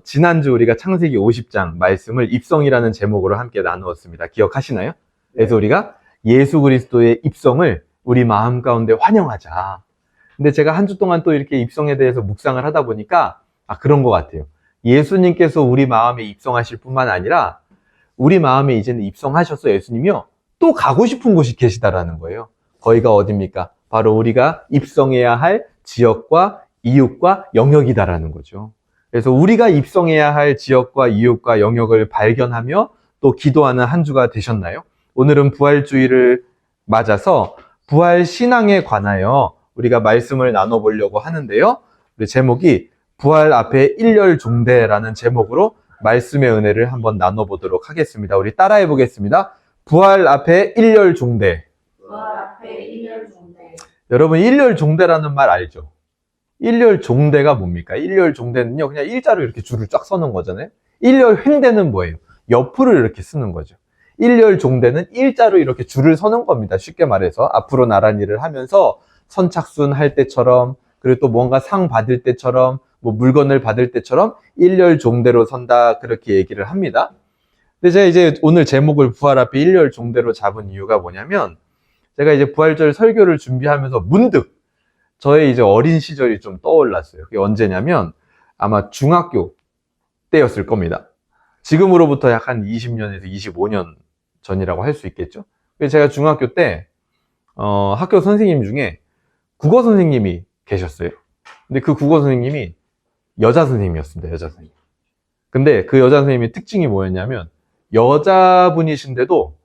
지난주 우리가 창세기 50장 말씀을 입성이라는 제목으로 함께 나누었습니다. 기억하시나요? 그래서 우리가 예수 그리스도의 입성을 우리 마음 가운데 환영하자. 근데 제가 한 주 동안 또 이렇게 입성에 대해서 묵상을 하다 보니까 그런 것 같아요. 예수님께서 우리 마음에 입성하실 뿐만 아니라 우리 마음에 이제는 입성하셔서 예수님이요 또 가고 싶은 곳이 계시다라는 거예요. 거기가 어딥니까? 바로 우리가 입성해야 할 지역과 이웃과 영역이다라는 거죠. 그래서 우리가 입성해야 할 지역과 이웃과 영역을 발견하며 또 기도하는 한 주가 되셨나요? 오늘은 부활주의를 맞아서 부활 신앙에 관하여 우리가 말씀을 나눠보려고 하는데요. 우리 제목이 부활 앞에 일렬종대라는 제목으로 말씀의 은혜를 한번 나눠보도록 하겠습니다. 우리 따라해 보겠습니다. 부활 앞에 일렬종대. 부활 앞에 일렬종대. 여러분 일렬종대라는 말 알죠? 일렬종대가 뭡니까? 일렬종대는요 그냥 일자로 이렇게 줄을 쫙 서는 거잖아요. 일렬횡대는 뭐예요? 옆으로 이렇게 쓰는 거죠. 일렬종대는 일자로 이렇게 줄을 서는 겁니다. 쉽게 말해서 앞으로 나란히를 하면서 선착순 할 때처럼, 그리고 또 뭔가 상 받을 때처럼, 뭐 물건을 받을 때처럼 일렬종대로 선다, 그렇게 얘기를 합니다. 근데 제가 이제 오늘 제목을 부활 앞에 일렬종대로 잡은 이유가 뭐냐면, 제가 이제 부활절 설교를 준비하면서 문득 저의 이제 어린 시절이 좀 떠올랐어요. 그게 언제냐면 아마 중학교 때였을 겁니다. 지금으로부터 약 한 20년에서 25년 전이라고 할 수 있겠죠. 제가 중학교 때 학교 선생님 중에 국어 선생님이 계셨어요. 근데 그 국어 선생님이 여자 선생님이었습니다. 여자 선생님. 근데 그 여자 선생님의 특징이 뭐였냐면 여자분이신데도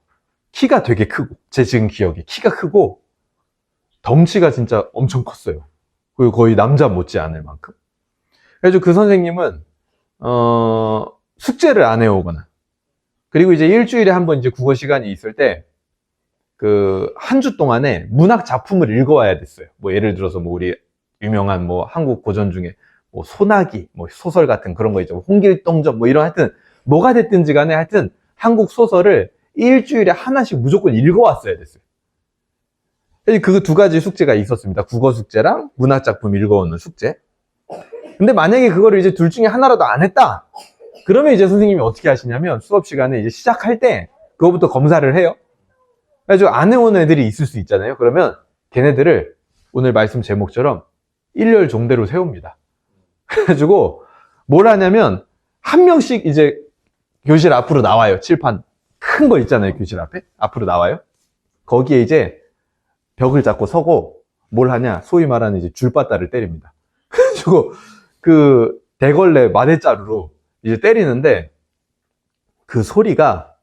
키가 되게 크고, 제 지금 기억에 키가 크고 덩치가 진짜 엄청 컸어요. 그리고 거의 남자 못지 않을 만큼. 그래서 그 선생님은 숙제를 안 해오거나, 그리고 이제 일주일에 한 번 이제 국어 시간이 있을 때 그 한 주 동안에 문학 작품을 읽어와야 됐어요. 뭐 예를 들어서 뭐 우리 유명한 뭐 한국 고전 중에 뭐 소나기, 뭐 소설 같은 그런 거 있죠. 홍길동전 뭐 이런, 하여튼 뭐가 됐든지 간에 하여튼 한국 소설을 일주일에 하나씩 무조건 읽어왔어야 됐어요. 그 두 가지 숙제가 있었습니다. 국어 숙제랑 문학 작품 읽어오는 숙제. 근데 만약에 그거를 이제 둘 중에 하나라도 안 했다, 그러면 이제 선생님이 어떻게 하시냐면 수업 시간에 이제 시작할 때 그거부터 검사를 해요. 그래가지고 안 해온 애들이 있을 수 있잖아요. 그러면 걔네들을 오늘 말씀 제목처럼 일렬종대로 세웁니다. 그래가지고 뭘 하냐면 한 명씩 이제 교실 앞으로 나와요. 칠판 큰 거 있잖아요. 교실 앞에 앞으로 나와요. 거기에 이제 벽을 잡고 서고 뭘 하냐, 소위 말하는 이제 줄바따를 때립니다. 그래가지고 그 대걸레 마대자루로 이제 때리는데 그 소리가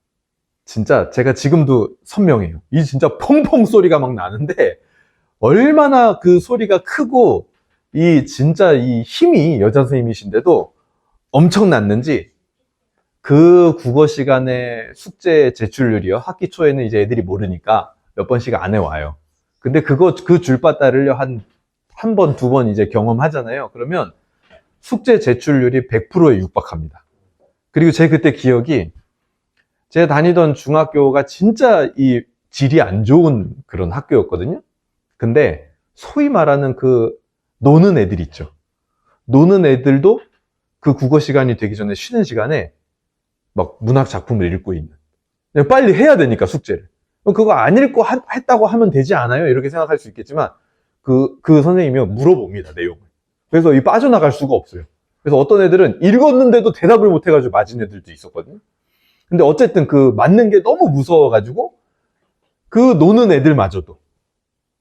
진짜 제가 지금도 선명해요. 이 진짜 펑펑 소리가 막 나는데 얼마나 그 소리가 크고 이 진짜 이 힘이 여자 선생님이신데도 엄청났는지 그 국어 시간에 숙제 제출률이요. 학기 초에는 이제 애들이 모르니까 몇 번씩 안 해와요. 근데 그 줄바따를요 한 번, 두 번 이제 경험하잖아요. 그러면 숙제 제출률이 100%에 육박합니다. 그리고 제 그때 기억이, 제가 다니던 중학교가 진짜 이 질이 안 좋은 그런 학교였거든요. 근데 소위 말하는 그 노는 애들 있죠. 노는 애들도 그 국어 시간이 되기 전에 쉬는 시간에 막 문학 작품을 읽고 있는. 그냥 빨리 해야 되니까 숙제를. 그거 안 읽고 했다고 하면 되지 않아요? 이렇게 생각할 수 있겠지만 그 선생님이 물어봅니다, 내용을. 그래서 이 빠져나갈 수가 없어요. 그래서 어떤 애들은 읽었는데도 대답을 못 해가지고 맞은 애들도 있었거든요. 근데 어쨌든 그 맞는 게 너무 무서워가지고 그 노는 애들마저도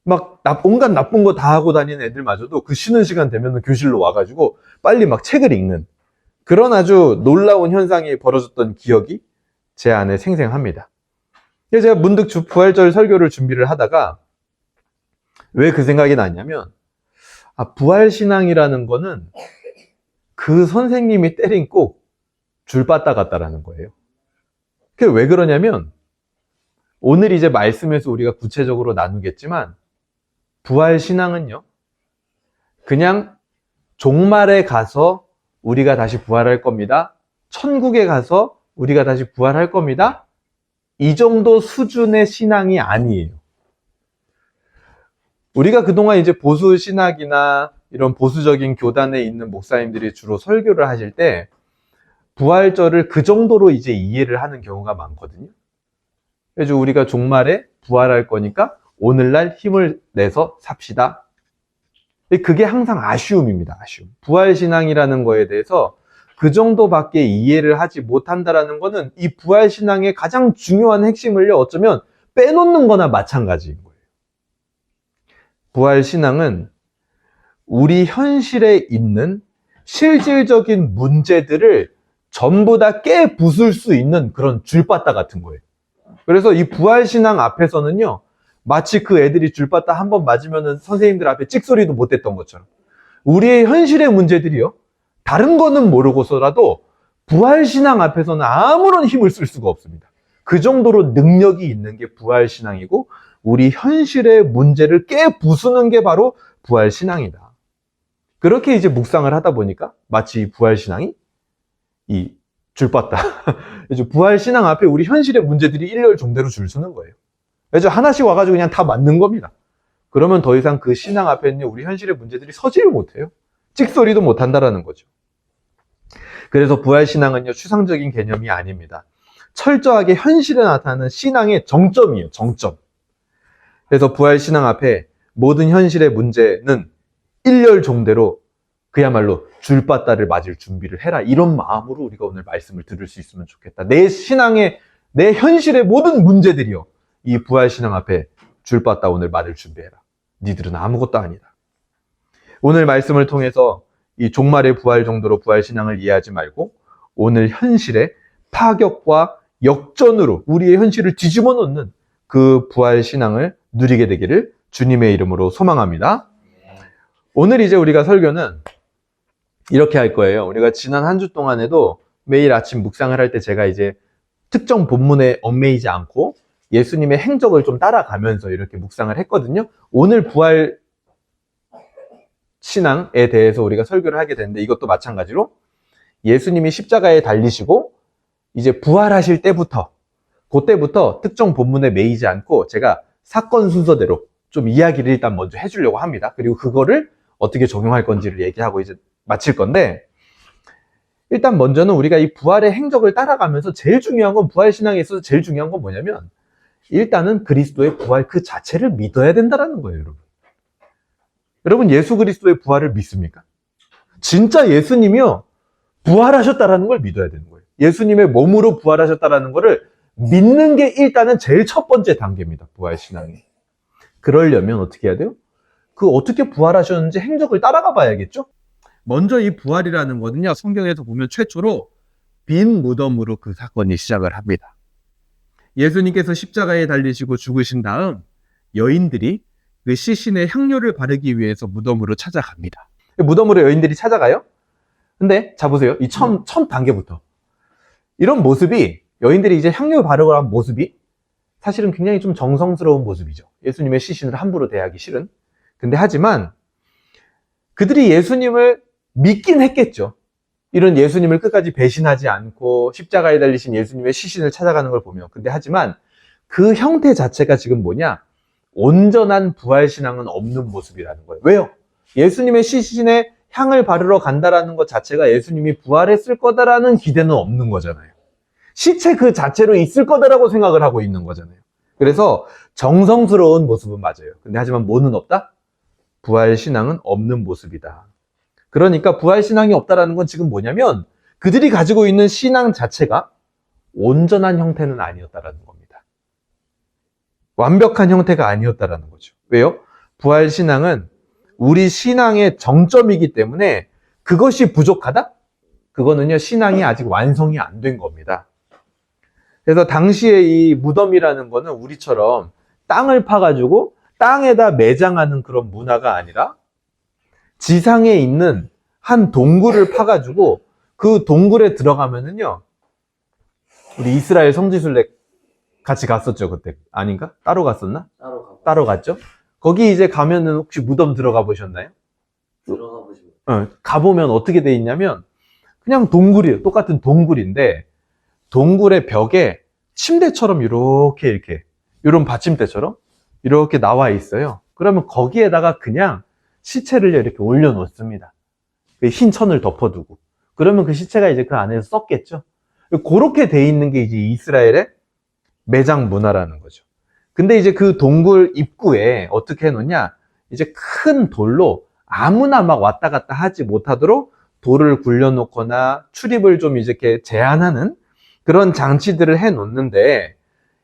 막 온갖 나쁜 거 다 하고 다니는 애들마저도 그 쉬는 시간 되면 교실로 와가지고 빨리 막 책을 읽는 그런 아주 놀라운 현상이 벌어졌던 기억이 제 안에 생생합니다. 그래서 제가 문득 부활절 설교를 준비를 하다가 왜 그 생각이 났냐면, 부활신앙이라는 거는 그 선생님이 때린 꼭 줄바따 같다라는 거예요. 그게 왜 그러냐면, 오늘 이제 말씀에서 우리가 구체적으로 나누겠지만, 부활신앙은요, 그냥 종말에 가서 우리가 다시 부활할 겁니다. 천국에 가서 우리가 다시 부활할 겁니다. 이 정도 수준의 신앙이 아니에요. 우리가 그동안 이제 보수 신학이나 이런 보수적인 교단에 있는 목사님들이 주로 설교를 하실 때 부활절을 그 정도로 이제 이해를 하는 경우가 많거든요. 그래서 우리가 종말에 부활할 거니까 오늘날 힘을 내서 삽시다. 그게 항상 아쉬움입니다. 아쉬움. 부활신앙이라는 거에 대해서 그 정도밖에 이해를 하지 못한다라는 거는 이 부활신앙의 가장 중요한 핵심을요, 어쩌면 빼놓는 거나 마찬가지인 거예요. 부활신앙은 우리 현실에 있는 실질적인 문제들을 전부 다 깨부술 수 있는 그런 줄바따 같은 거예요. 그래서 이 부활신앙 앞에서는요, 마치 그 애들이 줄바따 한 번 맞으면은 선생님들 앞에 찍소리도 못 했던 것처럼 우리의 현실의 문제들이요, 다른 거는 모르고서라도 부활신앙 앞에서는 아무런 힘을 쓸 수가 없습니다. 그 정도로 능력이 있는 게 부활신앙이고 우리 현실의 문제를 깨부수는 게 바로 부활신앙이다. 그렇게 이제 묵상을 하다 보니까 마치 부활신앙이 이 줄바따 부활신앙 앞에 우리 현실의 문제들이 일렬종대로 줄 서는 거예요. 그래서 하나씩 와가지고 그냥 다 맞는 겁니다. 그러면 더 이상 그 신앙 앞에는 우리 현실의 문제들이 서지를 못해요. 찍소리도 못한다라는 거죠. 그래서 부활신앙은요, 추상적인 개념이 아닙니다. 철저하게 현실에 나타나는 신앙의 정점이에요. 정점. 그래서 부활신앙 앞에 모든 현실의 문제는 일렬종대로 그야말로 줄바따를 맞을 준비를 해라. 이런 마음으로 우리가 오늘 말씀을 들을 수 있으면 좋겠다. 내 신앙의, 내 현실의 모든 문제들이요, 이 부활신앙 앞에 줄바따 오늘 맞을 준비해라. 니들은 아무것도 아니다. 오늘 말씀을 통해서 이 종말의 부활 정도로 부활신앙을 이해하지 말고 오늘 현실의 파격과 역전으로 우리의 현실을 뒤집어 놓는 그 부활신앙을 누리게 되기를 주님의 이름으로 소망합니다. 오늘 이제 우리가 설교는 이렇게 할 거예요. 우리가 지난 한 주 동안에도 매일 아침 묵상을 할 때 제가 이제 특정 본문에 얽매이지 않고 예수님의 행적을 좀 따라가면서 이렇게 묵상을 했거든요. 오늘 부활 신앙에 대해서 우리가 설교를 하게 되는데 이것도 마찬가지로 예수님이 십자가에 달리시고 이제 부활하실 때부터, 그때부터 특정 본문에 매이지 않고 제가 사건 순서대로 좀 이야기를 일단 먼저 해주려고 합니다. 그리고 그거를 어떻게 적용할 건지를 얘기하고 이제 마칠 건데, 일단 먼저는 우리가 이 부활의 행적을 따라가면서 제일 중요한 건, 부활신앙에 있어서 제일 중요한 건 뭐냐면 일단은 그리스도의 부활 그 자체를 믿어야 된다는 거예요. 여러분 예수 그리스도의 부활을 믿습니까? 진짜 예수님이요, 부활하셨다라는 걸 믿어야 되는 거예요. 예수님의 몸으로 부활하셨다라는 거를 믿는 게 일단은 제일 첫 번째 단계입니다. 부활신앙이. 그러려면 어떻게 해야 돼요? 그 어떻게 부활하셨는지 행적을 따라가 봐야겠죠? 먼저 이 부활이라는 거는요, 성경에서 보면 최초로 빈 무덤으로 그 사건이 시작을 합니다. 예수님께서 십자가에 달리시고 죽으신 다음 여인들이 그 시신의 향료를 바르기 위해서 무덤으로 찾아갑니다. 무덤으로 여인들이 찾아가요? 근데 자 보세요. 이 처음 단계부터 이런 모습이, 여인들이 이제 향료를 바르고 한 모습이 사실은 굉장히 좀 정성스러운 모습이죠. 예수님의 시신을 함부로 대하기 싫은. 근데 하지만 그들이 예수님을 믿긴 했겠죠. 이런 예수님을 끝까지 배신하지 않고 십자가에 달리신 예수님의 시신을 찾아가는 걸 보면. 근데 하지만 그 형태 자체가 지금 뭐냐? 온전한 부활신앙은 없는 모습이라는 거예요. 왜요? 예수님의 시신에 향을 바르러 간다라는 것 자체가 예수님이 부활했을 거다라는 기대는 없는 거잖아요. 시체 그 자체로 있을 거다라고 생각을 하고 있는 거잖아요. 그래서 정성스러운 모습은 맞아요. 근데 하지만 뭐는 없다? 부활신앙은 없는 모습이다. 그러니까 부활신앙이 없다라는 건 지금 뭐냐면 그들이 가지고 있는 신앙 자체가 온전한 형태는 아니었다라는 겁니다. 완벽한 형태가 아니었다라는 거죠. 왜요? 부활신앙은 우리 신앙의 정점이기 때문에 그것이 부족하다? 그거는요, 신앙이 아직 완성이 안 된 겁니다. 그래서 당시에 이 무덤이라는 거는 우리처럼 땅을 파가지고 땅에다 매장하는 그런 문화가 아니라 지상에 있는 한 동굴을 파가지고 그 동굴에 들어가면은요, 우리 이스라엘 성지순례 같이 갔었죠, 그때. 아닌가? 따로 갔었나? 따로 갔죠? 거기 이제 가면은 혹시 무덤 들어가 보셨나요? 들어가 보시고. 가보면 어떻게 돼 있냐면 그냥 동굴이에요. 똑같은 동굴인데 동굴의 벽에 침대처럼 이렇게 이런 받침대처럼 이렇게 나와 있어요. 그러면 거기에다가 그냥 시체를 이렇게 올려놓습니다. 흰 천을 덮어두고. 그러면 그 시체가 이제 그 안에서 썩겠죠. 그렇게 돼 있는 게 이제 이스라엘의 매장 문화라는 거죠. 근데 이제 그 동굴 입구에 어떻게 해놓냐? 이제 큰 돌로 아무나 막 왔다 갔다 하지 못하도록 돌을 굴려놓거나 출입을 좀 이제 이렇게 제한하는 그런 장치들을 해놓는데,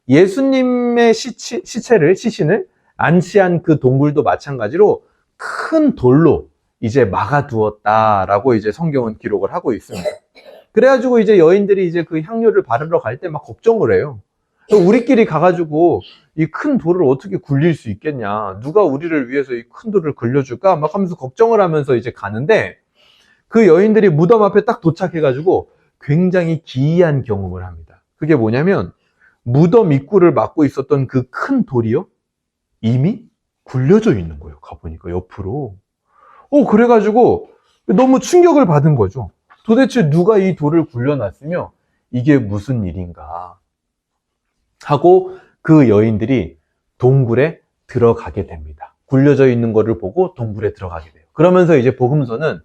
예수님의 시신을 안치한 그 동굴도 마찬가지로 큰 돌로 이제 막아두었다라고 이제 성경은 기록을 하고 있습니다. 그래가지고 이제 여인들이 이제 그 향료를 바르러 갈 때 막 걱정을 해요. 우리끼리 가가지고 이 큰 돌을 어떻게 굴릴 수 있겠냐? 누가 우리를 위해서 이 큰 돌을 굴려줄까? 막 하면서 걱정을 하면서 이제 가는데, 그 여인들이 무덤 앞에 딱 도착해가지고 굉장히 기이한 경험을 합니다. 그게 뭐냐면, 무덤 입구를 막고 있었던 그 큰 돌이요, 이미 굴려져 있는 거예요. 가보니까 옆으로. 그래가지고 너무 충격을 받은 거죠. 도대체 누가 이 돌을 굴려놨으며 이게 무슨 일인가 하고 그 여인들이 동굴에 들어가게 됩니다. 굴려져 있는 거를 보고 동굴에 들어가게 돼요. 그러면서 이제 복음서는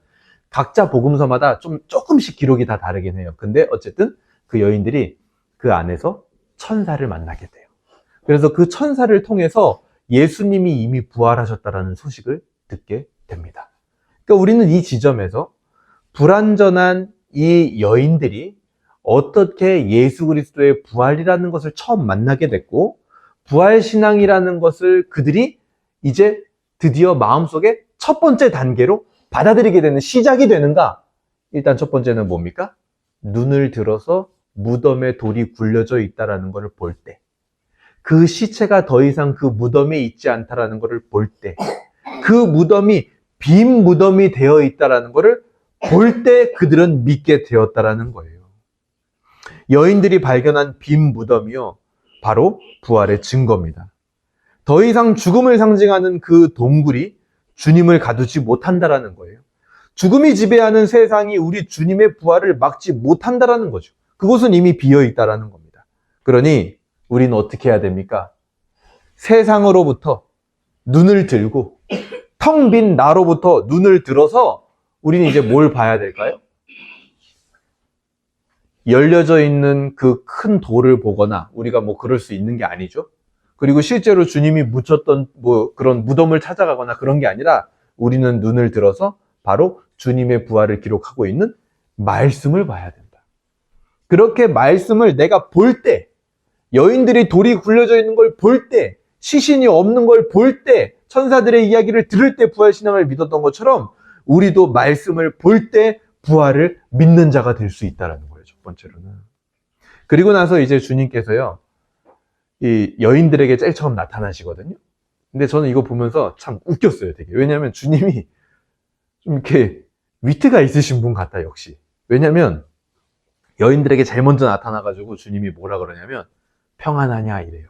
각자 복음서마다 조금씩 기록이 다 다르긴 해요. 근데 어쨌든 그 여인들이 그 안에서 천사를 만나게 돼요. 그래서 그 천사를 통해서 예수님이 이미 부활하셨다라는 소식을 듣게 됩니다. 그러니까 우리는 이 지점에서 불완전한 이 여인들이 어떻게 예수 그리스도의 부활이라는 것을 처음 만나게 됐고, 부활신앙이라는 것을 그들이 이제 드디어 마음속에 첫 번째 단계로 받아들이게 되는 시작이 되는가? 일단 첫 번째는 뭡니까? 눈을 들어서 무덤에 돌이 굴려져 있다는 것을 볼 때, 그 시체가 더 이상 그 무덤에 있지 않다는 것을 볼 때, 그 무덤이 빈 무덤이 되어 있다는 것을 볼 때 그들은 믿게 되었다는 거예요. 여인들이 발견한 빈 무덤이요, 바로 부활의 증거입니다. 더 이상 죽음을 상징하는 그 동굴이 주님을 가두지 못한다는 거예요. 죽음이 지배하는 세상이 우리 주님의 부활을 막지 못한다는 거죠. 그곳은 이미 비어 있다는 겁니다. 그러니 우리는 어떻게 해야 됩니까? 세상으로부터 눈을 들고 텅 빈 나로부터 눈을 들어서 우리는 이제 뭘 봐야 될까요? 열려져 있는 그 큰 돌을 보거나, 우리가 뭐 그럴 수 있는 게 아니죠. 그리고 실제로 주님이 묻혔던 뭐 그런 무덤을 찾아가거나 그런 게 아니라, 우리는 눈을 들어서 바로 주님의 부활을 기록하고 있는 말씀을 봐야 된다. 그렇게 말씀을 내가 볼 때, 여인들이 돌이 굴려져 있는 걸 볼 때, 시신이 없는 걸 볼 때, 천사들의 이야기를 들을 때 부활신앙을 믿었던 것처럼 우리도 말씀을 볼 때 부활을 믿는 자가 될 수 있다는 거예요. 첫 번째로는. 그리고 나서 이제 주님께서요, 이 여인들에게 제일 처음 나타나시거든요. 근데 저는 이거 보면서 참 웃겼어요, 되게. 왜냐하면 주님이 좀 이렇게 위트가 있으신 분 같다, 역시. 왜냐하면 여인들에게 제일 먼저 나타나가지고 주님이 뭐라 그러냐면 평안하냐 이래요.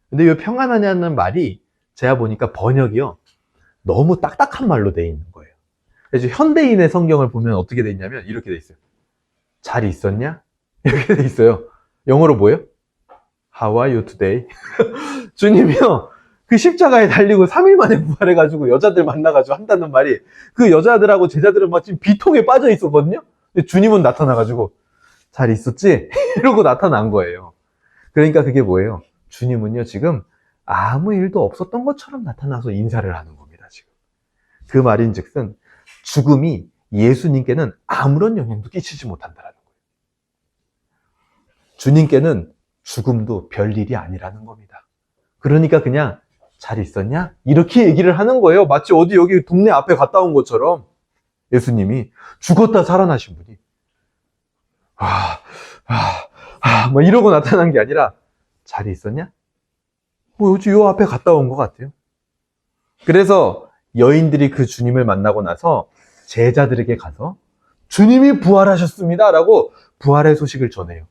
근데 이 평안하냐는 말이 제가 보니까 번역이요, 너무 딱딱한 말로 돼 있는 거예요. 그래서 현대인의 성경을 보면 어떻게 돼 있냐면 이렇게 돼 있어요. 잘 있었냐? 이렇게 돼 있어요. 영어로 뭐예요? How are you today? 주님이요, 그 십자가에 달리고 3일 만에 부활해가지고 여자들 만나가지고 한다는 말이, 그 여자들하고 제자들은 막 지금 비통에 빠져 있었거든요? 근데 주님은 나타나가지고 잘 있었지? 이러고 나타난 거예요. 그러니까 그게 뭐예요? 주님은요, 지금 아무 일도 없었던 것처럼 나타나서 인사를 하는 겁니다, 지금. 그 말인 즉슨 죽음이 예수님께는 아무런 영향도 끼치지 못한다는 거예요. 주님께는 죽음도 별일이 아니라는 겁니다. 그러니까 그냥 잘 있었냐? 이렇게 얘기를 하는 거예요. 마치 어디 여기 동네 앞에 갔다 온 것처럼. 예수님이 죽었다 살아나신 분이 막 이러고 나타난 게 아니라 잘 있었냐? 뭐 요즘 요 앞에 갔다 온 것 같아요. 그래서 여인들이 그 주님을 만나고 나서 제자들에게 가서 주님이 부활하셨습니다 라고 부활의 소식을 전해요.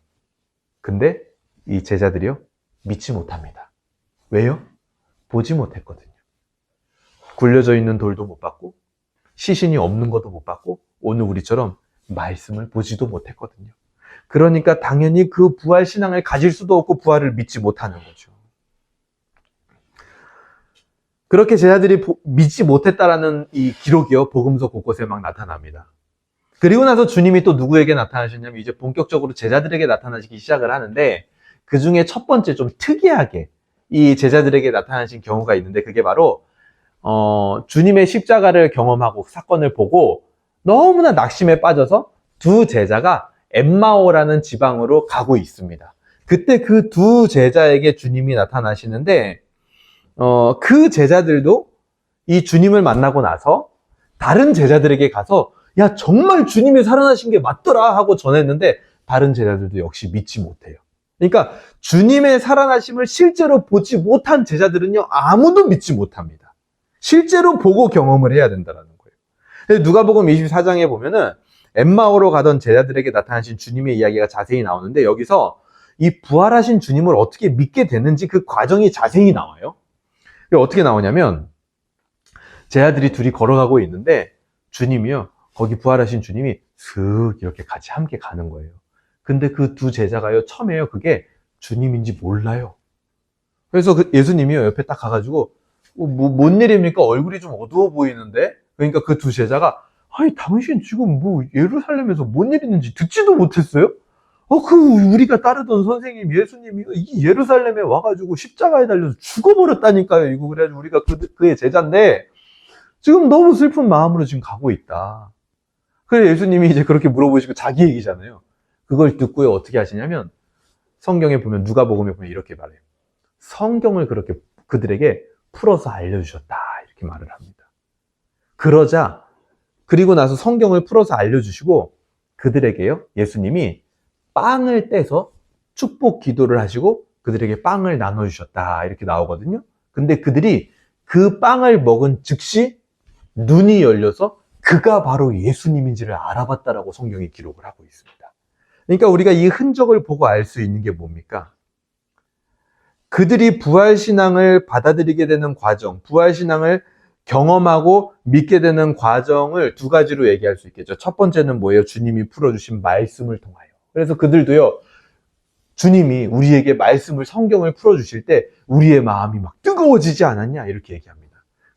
근데 이 제자들이요, 믿지 못합니다. 왜요? 보지 못했거든요. 굴려져 있는 돌도 못 봤고, 시신이 없는 것도 못 봤고, 오늘 우리처럼 말씀을 보지도 못했거든요. 그러니까 당연히 그 부활 신앙을 가질 수도 없고 부활을 믿지 못하는 거죠. 그렇게 제자들이 믿지 못했다라는 이 기록이요, 복음서 곳곳에 막 나타납니다. 그리고 나서 주님이 또 누구에게 나타나셨냐면 이제 본격적으로 제자들에게 나타나시기 시작을 하는데 그 중에 첫 번째 좀 특이하게 이 제자들에게 나타나신 경우가 있는데 그게 바로 주님의 십자가를 경험하고 사건을 보고 너무나 낙심에 빠져서 두 제자가 엠마오라는 지방으로 가고 있습니다. 그때 그 두 제자에게 주님이 나타나시는데 그 제자들도 이 주님을 만나고 나서 다른 제자들에게 가서 야 정말 주님이 살아나신 게 맞더라 하고 전했는데 다른 제자들도 역시 믿지 못해요. 그러니까 주님의 살아나심을 실제로 보지 못한 제자들은요 아무도 믿지 못합니다. 실제로 보고 경험을 해야 된다는 거예요. 누가복음 24장에 보면은 엠마오로 가던 제자들에게 나타나신 주님의 이야기가 자세히 나오는데 여기서 이 부활하신 주님을 어떻게 믿게 됐는지 그 과정이 자세히 나와요. 어떻게 나오냐면 제자들이 둘이 걸어가고 있는데 주님이요 거기 부활하신 주님이 슥 이렇게 같이 함께 가는 거예요. 근데 그 두 제자가요 처음에요 그게 주님인지 몰라요. 그래서 그 예수님이요 옆에 딱 가가지고 뭔 일입니까? 얼굴이 좀 어두워 보이는데? 그러니까 그 두 제자가 아니 당신 지금 뭐 예루살렘에서 뭔 일 있는지 듣지도 못했어요? 우리가 따르던 선생님 예수님이 이 예루살렘에 와가지고 십자가에 달려서 죽어버렸다니까요. 이거 그래가지고 우리가 그의 제자인데 지금 너무 슬픈 마음으로 지금 가고 있다. 그래 예수님이 이제 그렇게 물어보시고 자기 얘기잖아요. 그걸 듣고요 어떻게 하시냐면 성경에 보면 누가복음에 보면 이렇게 말해요. 성경을 그렇게 그들에게 풀어서 알려주셨다 이렇게 말을 합니다. 그러자 그리고 나서 성경을 풀어서 알려주시고 그들에게요 예수님이 빵을 떼서 축복 기도를 하시고 그들에게 빵을 나눠주셨다 이렇게 나오거든요. 근데 그들이 그 빵을 먹은 즉시 눈이 열려서 그가 바로 예수님인지를 알아봤다라고 성경이 기록을 하고 있습니다. 그러니까 우리가 이 흔적을 보고 알 수 있는 게 뭡니까? 그들이 부활신앙을 받아들이게 되는 과정, 부활신앙을 경험하고 믿게 되는 과정을 두 가지로 얘기할 수 있겠죠. 첫 번째는 뭐예요? 주님이 풀어주신 말씀을 통하여. 그래서 그들도요, 주님이 우리에게 말씀을, 성경을 풀어주실 때 우리의 마음이 막 뜨거워지지 않았냐? 이렇게 얘기합니다.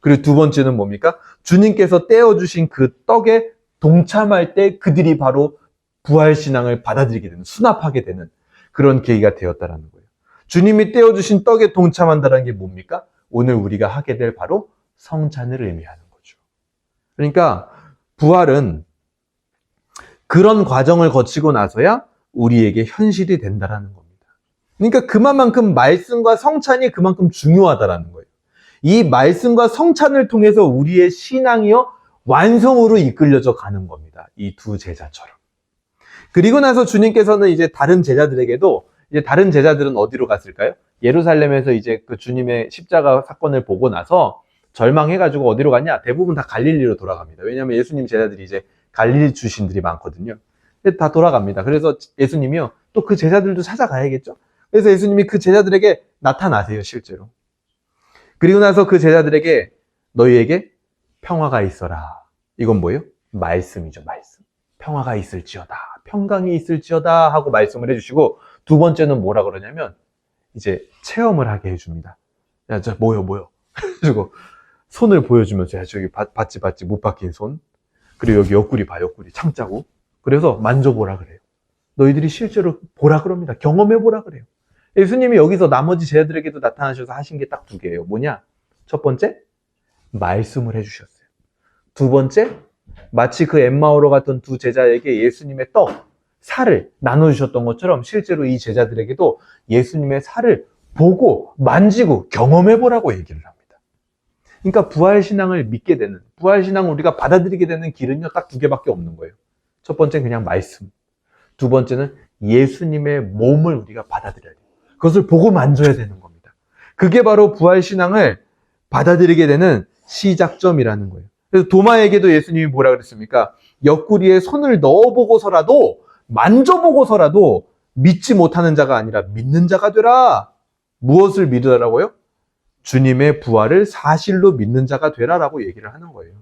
그리고 두 번째는 뭡니까? 주님께서 떼어주신 그 떡에 동참할 때 그들이 바로 부활신앙을 받아들이게 되는, 수납하게 되는 그런 계기가 되었다라는 거예요. 주님이 떼어주신 떡에 동참한다는 게 뭡니까? 오늘 우리가 하게 될 바로 성찬을 의미하는 거죠. 그러니까 부활은 그런 과정을 거치고 나서야 우리에게 현실이 된다라는 겁니다. 그러니까 그만큼 말씀과 성찬이 그만큼 중요하다라는 거예요. 이 말씀과 성찬을 통해서 우리의 신앙이요 완성으로 이끌려져 가는 겁니다. 이 두 제자처럼. 그리고 나서 주님께서는 이제 다른 제자들에게도 이제 다른 제자들은 어디로 갔을까요? 예루살렘에서 이제 그 주님의 십자가 사건을 보고 나서 절망해가지고 어디로 갔냐? 대부분 다 갈릴리로 돌아갑니다. 왜냐하면 예수님 제자들이 이제 갈릴리 출신들이 많거든요. 다 돌아갑니다. 그래서 예수님이요 또 그 제자들도 찾아가야겠죠. 그래서 예수님이 그 제자들에게 나타나세요, 실제로. 그리고 나서 그 제자들에게 너희에게 평화가 있어라. 이건 뭐예요? 말씀이죠, 말씀. 평화가 있을지어다, 평강이 있을지어다 하고 말씀을 해주시고 두 번째는 뭐라 그러냐면 이제 체험을 하게 해줍니다. 야, 저 모여. 그리고 손을 보여주면서 야, 저기 받지 못 박힌 손. 그리고 여기 옆구리 봐, 옆구리 창자국. 그래서 만져보라 그래요. 너희들이 실제로 보라 그럽니다. 경험해보라 그래요. 예수님이 여기서 나머지 제자들에게도 나타나셔서 하신 게 딱 두 개예요. 뭐냐? 첫 번째, 말씀을 해주셨어요. 두 번째, 마치 그 엠마오로 갔던 두 제자에게 예수님의 떡, 살을 나눠주셨던 것처럼 실제로 이 제자들에게도 예수님의 살을 보고 만지고 경험해보라고 얘기를 합니다. 그러니까 부활신앙을 믿게 되는, 부활신앙을 우리가 받아들이게 되는 길은요 딱 두 개밖에 없는 거예요. 첫 번째는 그냥 말씀, 두 번째는 예수님의 몸을 우리가 받아들여야 돼요. 그것을 보고 만져야 되는 겁니다. 그게 바로 부활신앙을 받아들이게 되는 시작점이라는 거예요. 그래서 도마에게도 예수님이 뭐라 그랬습니까? 옆구리에 손을 넣어보고서라도, 만져보고서라도 믿지 못하는 자가 아니라 믿는 자가 되라. 무엇을 믿으라고요? 주님의 부활을 사실로 믿는 자가 되라라고 얘기를 하는 거예요.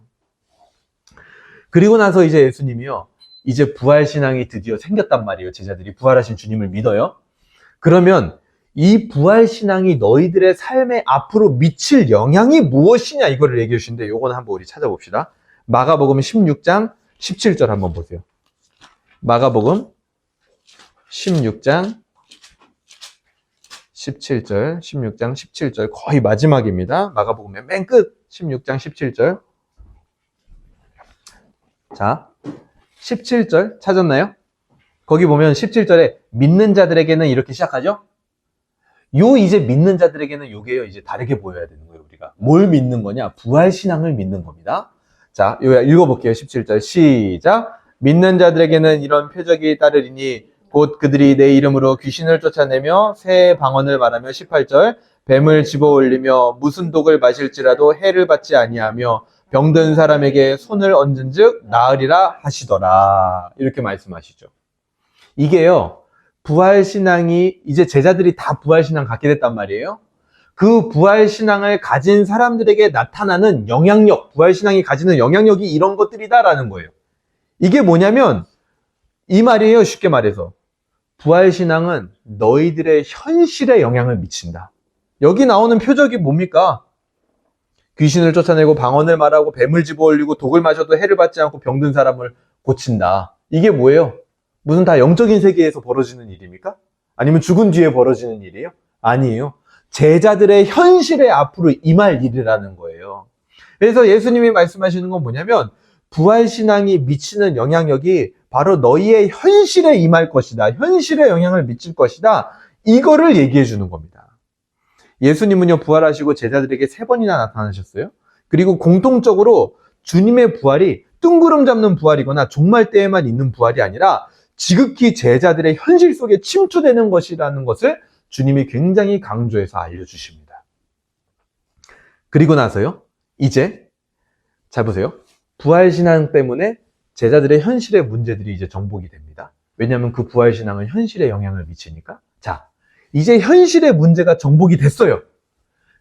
그리고 나서 이제 예수님이요, 이제 부활신앙이 드디어 생겼단 말이에요. 제자들이 부활하신 주님을 믿어요. 그러면 이 부활신앙이 너희들의 삶에 앞으로 미칠 영향이 무엇이냐 이거를 얘기해 주시는데 요거는 한번 우리 찾아봅시다. 마가복음 16장 17절 한번 보세요. 마가복음 16장 17절, 16장 17절 거의 마지막입니다. 마가복음의 맨 끝 16장 17절. 자, 17절 찾았나요? 거기 보면 17절에 믿는 자들에게는 이렇게 시작하죠? 이제 믿는 자들에게는 요게요, 이제 다르게 보여야 되는 거예요, 우리가. 뭘 믿는 거냐? 부활신앙을 믿는 겁니다. 자, 요 읽어볼게요. 17절 시작. 믿는 자들에게는 이런 표적이 따르리니 곧 그들이 내 이름으로 귀신을 쫓아내며 새 방언을 말하며 18절 뱀을 집어올리며 무슨 독을 마실지라도 해를 받지 아니하며 병든 사람에게 손을 얹은즉 나으리라 하시더라. 이렇게 말씀하시죠. 이게요, 부활신앙이 이제 제자들이 다 부활신앙 갖게 됐단 말이에요. 그 부활신앙을 가진 사람들에게 나타나는 영향력, 부활신앙이 가지는 영향력이 이런 것들이다라는 거예요. 이게 뭐냐면 이 말이에요. 쉽게 말해서 부활신앙은 너희들의 현실에 영향을 미친다. 여기 나오는 표적이 뭡니까? 귀신을 쫓아내고 방언을 말하고 뱀을 집어올리고 독을 마셔도 해를 받지 않고 병든 사람을 고친다. 이게 뭐예요? 무슨 다 영적인 세계에서 벌어지는 일입니까? 아니면 죽은 뒤에 벌어지는 일이에요? 아니에요. 제자들의 현실에 앞으로 임할 일이라는 거예요. 그래서 예수님이 말씀하시는 건 뭐냐면 부활신앙이 미치는 영향력이 바로 너희의 현실에 임할 것이다. 현실에 영향을 미칠 것이다. 이거를 얘기해 주는 겁니다. 예수님은요, 부활하시고 제자들에게 3번이나 나타나셨어요. 그리고 공통적으로 주님의 부활이 뜬구름 잡는 부활이거나 종말 때에만 있는 부활이 아니라 지극히 제자들의 현실 속에 침투되는 것이라는 것을 주님이 굉장히 강조해서 알려주십니다. 그리고 나서요, 이제 잘 보세요. 부활신앙 때문에 제자들의 현실의 문제들이 이제 정복이 됩니다. 왜냐하면 그 부활신앙은 현실에 영향을 미치니까. 자, 이제 현실의 문제가 정복이 됐어요.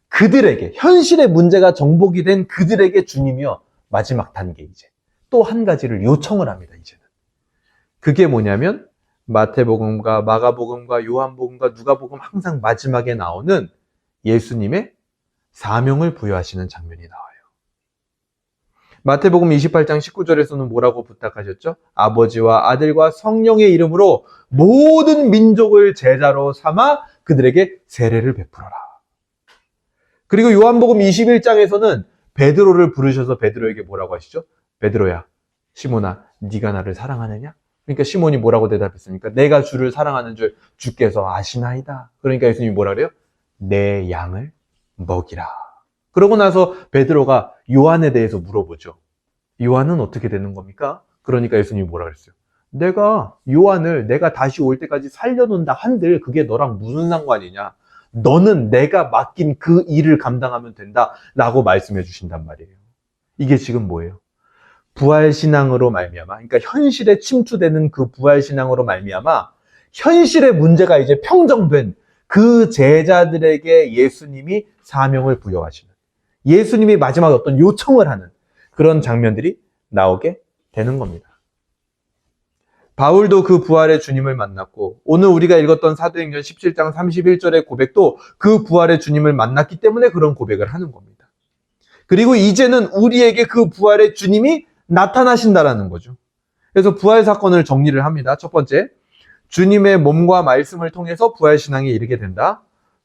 그들에게, 현실의 문제가 정복이 된 그들에게 주님이요, 마지막 단계 이제 또 한 가지를 요청을 합니다. 이제는. 그게 뭐냐면 마태복음과 마가복음과 요한복음과 누가복음 항상 마지막에 나오는 예수님의 사명을 부여하시는 장면이 나와요. 마태복음 28장 19절에서는 뭐라고 부탁하셨죠? 아버지와 아들과 성령의 이름으로 모든 민족을 제자로 삼아 그들에게 세례를 베풀어라. 그리고 요한복음 21장에서는 베드로를 부르셔서 베드로에게 뭐라고 하시죠? 베드로야, 시몬아, 네가 나를 사랑하느냐? 그러니까 시몬이 뭐라고 대답했습니까? 내가 주를 사랑하는 줄 주께서 아시나이다. 그러니까 예수님이 뭐라 그래요? 내 양을 먹이라. 그러고 나서 베드로가 요한에 대해서 물어보죠. 요한은 어떻게 되는 겁니까? 그러니까 예수님이 뭐라 그랬어요? 요한을 내가 다시 올 때까지 살려놓는다 한들 그게 너랑 무슨 상관이냐? 너는 내가 맡긴 그 일을 감당하면 된다 라고 말씀해 주신단 말이에요. 이게 지금 뭐예요? 부활신앙으로 말미암아, 그러니까 현실에 침투되는 그 부활신앙으로 말미암아 현실의 문제가 이제 평정된 그 제자들에게 예수님이 사명을 부여하시는, 예수님이 마지막에 어떤 요청을 하는 그런 장면들이 나오게 되는 겁니다. 바울도 그 부활의 주님을 만났고, 오늘 우리가 읽었던 사도행전 17장 31절의 고백도 그 부활의 주님을 만났기 때문에 그런 고백을 하는 겁니다. 그리고 이제는 우리에게 그 부활의 주님이 나타나신다라는 거죠. 그래서 부활 사건을 정리를 합니다. 첫 번째, 주님의 몸과 말씀을 통해서 부활신앙에 이르게 된다.